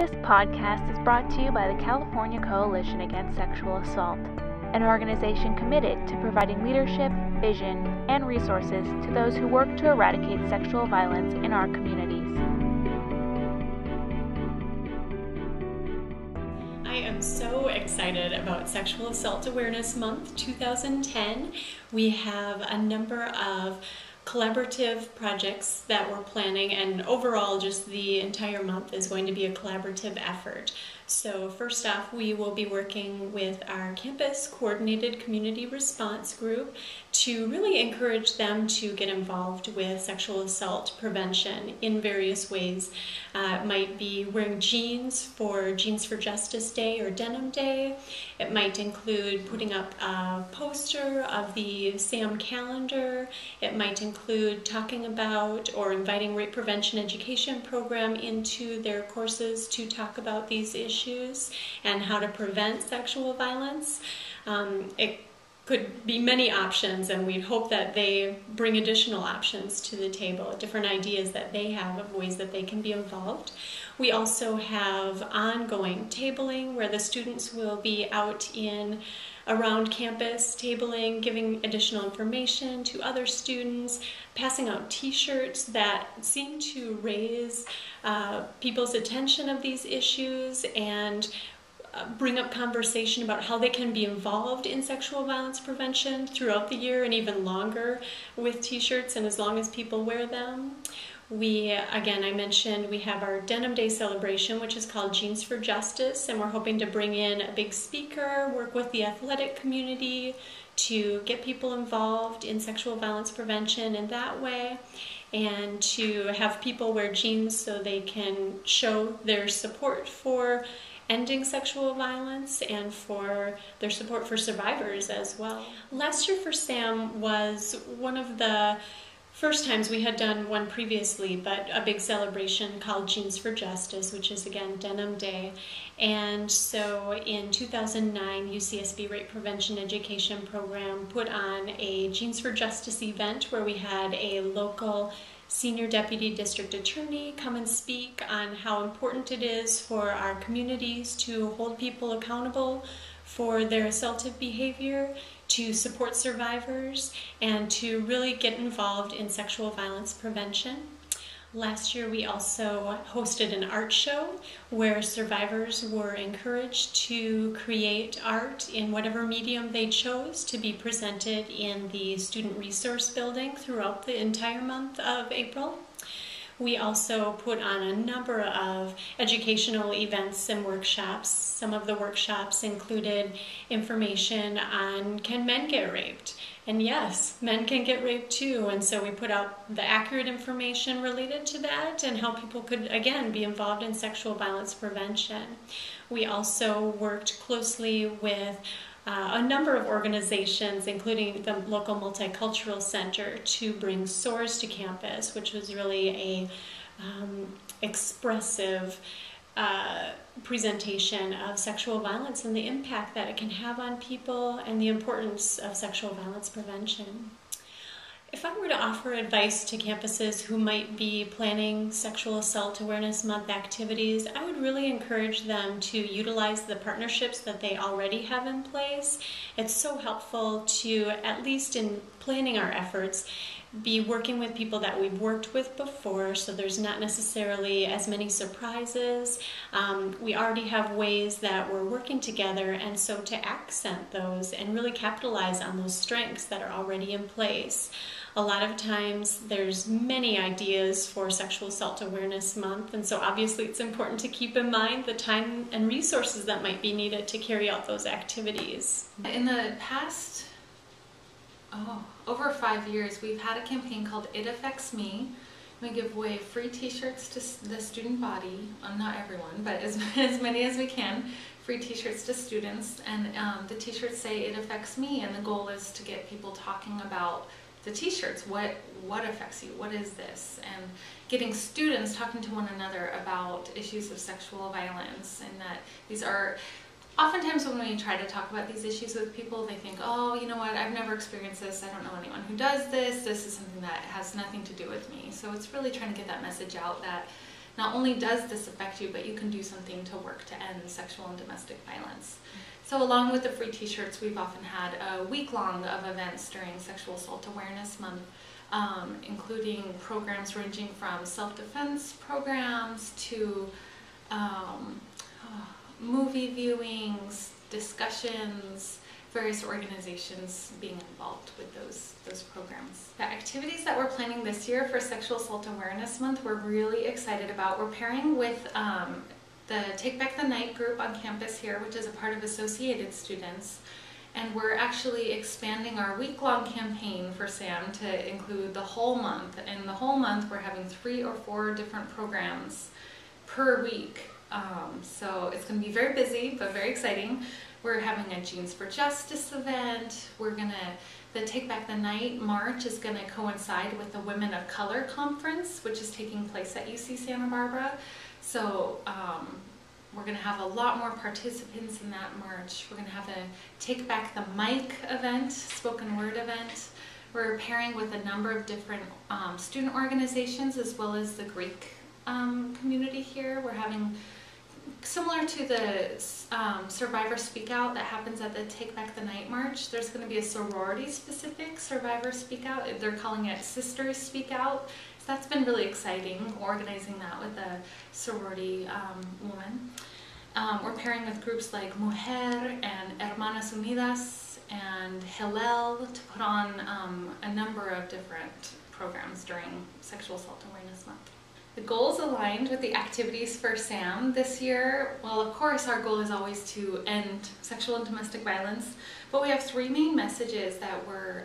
This podcast is brought to you by the California Coalition Against Sexual Assault, an organization committed to providing leadership, vision, and resources to those who work to eradicate sexual violence in our communities. I am so excited about Sexual Assault Awareness Month 2010. We have a number of collaborative projects that we're planning, and overall just the entire month is going to be a collaborative effort. So first off, we will be working with our campus coordinated community response group to really encourage them to get involved with sexual assault prevention in various ways. It might be wearing jeans for Justice Day or Denim Day. It might include putting up a poster of the SAAM calendar. It might include talking about or inviting rape prevention education program into their courses to talk about these issues and how to prevent sexual violence. It could be many options, and we'd hope that they bring additional options to the table, different ideas that they have of ways that they can be involved. We also have ongoing tabling where the students will be out in around campus tabling, giving additional information to other students, passing out t-shirts that seem to raise people's attention of these issues and bring up conversation about how they can be involved in sexual violence prevention throughout the year and even longer with t-shirts and as long as people wear them. I mentioned we have our Denim Day celebration, which is called Jeans for Justice, and we're hoping to bring in a big speaker, work with the athletic community to get people involved in sexual violence prevention in that way, and to have people wear jeans so they can show their support for ending sexual violence and for their support for survivors as well. Last year for SAAM was one of the first times. We had done one previously, but a big celebration called Jeans for Justice, which is again Denim Day. And so in 2009, UCSB Rape Prevention Education Program put on a Jeans for Justice event where we had a local Senior Deputy District Attorney come and speak on how important it is for our communities to hold people accountable for their assaultive behavior, to support survivors, and to really get involved in sexual violence prevention. Last year we also hosted an art show where survivors were encouraged to create art in whatever medium they chose to be presented in the Student Resource Building throughout the entire month of April. We also put on a number of educational events and workshops. Some of the workshops included information on can men get raped? And yes, men can get raped too. And so we put out the accurate information related to that and how people could, again, be involved in sexual violence prevention. We also worked closely with a number of organizations, including the local multicultural center, to bring SOARS to campus, which was really a expressive presentation of sexual violence and the impact that it can have on people and the importance of sexual violence prevention. If I were to offer advice to campuses who might be planning Sexual Assault Awareness Month activities, I would really encourage them to utilize the partnerships that they already have in place. It's so helpful to, at least in planning our efforts, be working with people that we've worked with before, so there's not necessarily as many surprises. We already have ways that we're working together, and so to accent those and really capitalize on those strengths that are already in place. A lot of times there's many ideas for Sexual Assault Awareness Month, and so obviously it's important to keep in mind the time and resources that might be needed to carry out those activities. In the past over 5 years, we've had a campaign called It Affects Me. We give away free t-shirts to the student body, not everyone, but as many as we can, free t-shirts to students, and the t-shirts say It Affects Me, and the goal is to get people talking about the t-shirts. What affects you? What is this? And getting students talking to one another about issues of sexual violence, and that these are oftentimes when we try to talk about these issues with people, they think, oh, you know what, I've never experienced this, I don't know anyone who does this, this is something that has nothing to do with me. So it's really trying to get that message out that not only does this affect you, but you can do something to work to end sexual and domestic violence. So along with the free t-shirts, we've often had a week-long of events during Sexual Assault Awareness Month, including programs ranging from self-defense programs to movie viewings, discussions, various organizations being involved with those programs. The activities that we're planning this year for Sexual Assault Awareness Month we're really excited about. We're pairing with the Take Back the Night group on campus here, which is a part of Associated Students. And we're actually expanding our week-long campaign for SAAM to include the whole month. And the whole month we're having 3 or 4 different programs per week. So it's going to be very busy, but very exciting. We're having a Jeans for Justice event. The Take Back the Night March is going to coincide with the Women of Color Conference, which is taking place at UC Santa Barbara. So we're going to have a lot more participants in that march. We're going to have a Take Back the Mic event, spoken word event. We're pairing with a number of different student organizations as well as the Greek community here. We're having, similar to the Survivor Speak Out that happens at the Take Back the Night March, there's going to be a sorority-specific Survivor Speak Out. They're calling it Sisters Speak Out. So that's been really exciting, organizing that with a sorority woman. We're pairing with groups like Mujer and Hermanas Unidas and Hillel to put on a number of different programs during Sexual Assault Awareness Month. The goals aligned with the activities for SAAM this year, well, of course our goal is always to end sexual and domestic violence, but we have 3 main messages that we're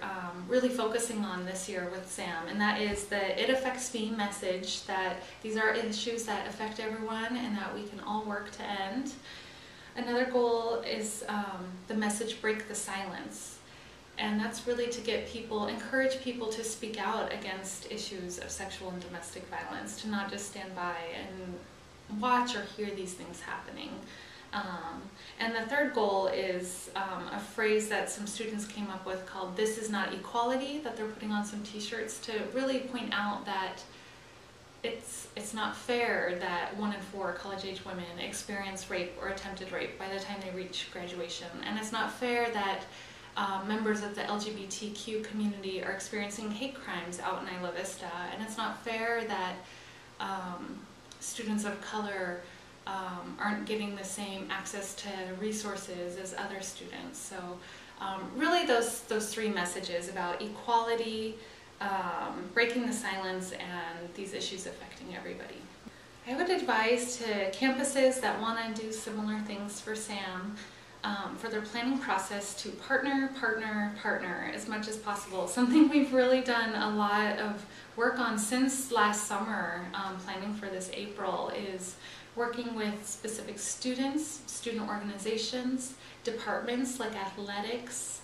really focusing on this year with SAAM, and that is the It Affects Me message, that these are issues that affect everyone and that we can all work to end. Another goal is the message Break the Silence. And that's really to get people, encourage people to speak out against issues of sexual and domestic violence, to not just stand by and watch or hear these things happening. And the third goal is a phrase that some students came up with called "This is not equality," that they're putting on some t-shirts to really point out that it's not fair that 1 in 4 college-age women experience rape or attempted rape by the time they reach graduation. And it's not fair that members of the LGBTQ community are experiencing hate crimes out in Isla Vista, and it's not fair that students of color aren't getting the same access to resources as other students. So really those 3 messages about equality, breaking the silence, and these issues affecting everybody. I would advise to campuses that want to do similar things for SAAM, for their planning process, to partner as much as possible. Something we've really done a lot of work on since last summer, planning for this April, is working with specific students, student organizations, departments like athletics,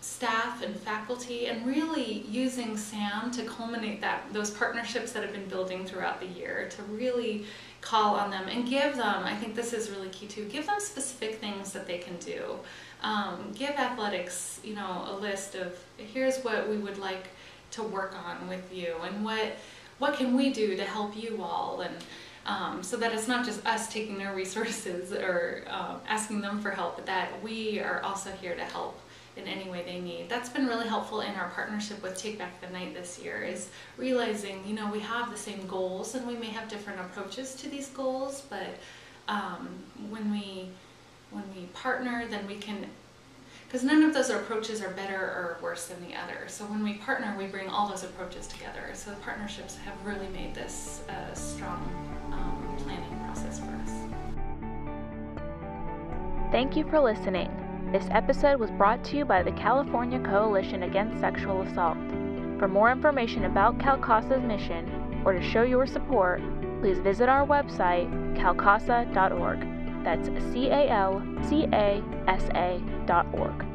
staff and faculty, and really using SAAM to culminate those partnerships that have been building throughout the year, to really call on them and give them, I think this is really key too, give them specific things that they can do. Give athletics, a list of, here's what we would like to work on with you, and what can we do to help you all, and so that it's not just us taking their resources or asking them for help, but that we are also here to help in any way they need. That's been really helpful in our partnership with Take Back the Night this year, is realizing, we have the same goals and we may have different approaches to these goals, but when we partner, then we can, because none of those approaches are better or worse than the other. So when we partner, we bring all those approaches together. So the partnerships have really made this a strong planning process for us. Thank you for listening. This episode was brought to you by the California Coalition Against Sexual Assault. For more information about CalCASA's mission, or to show your support, please visit our website, calcasa.org. That's CALCASA.org.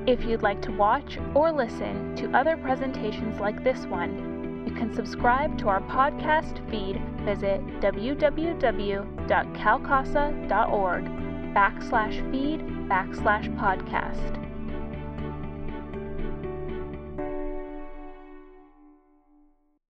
If you'd like to watch or listen to other presentations like this one, you can subscribe to our podcast feed. Visit www.calcasa.org/feed/podcast.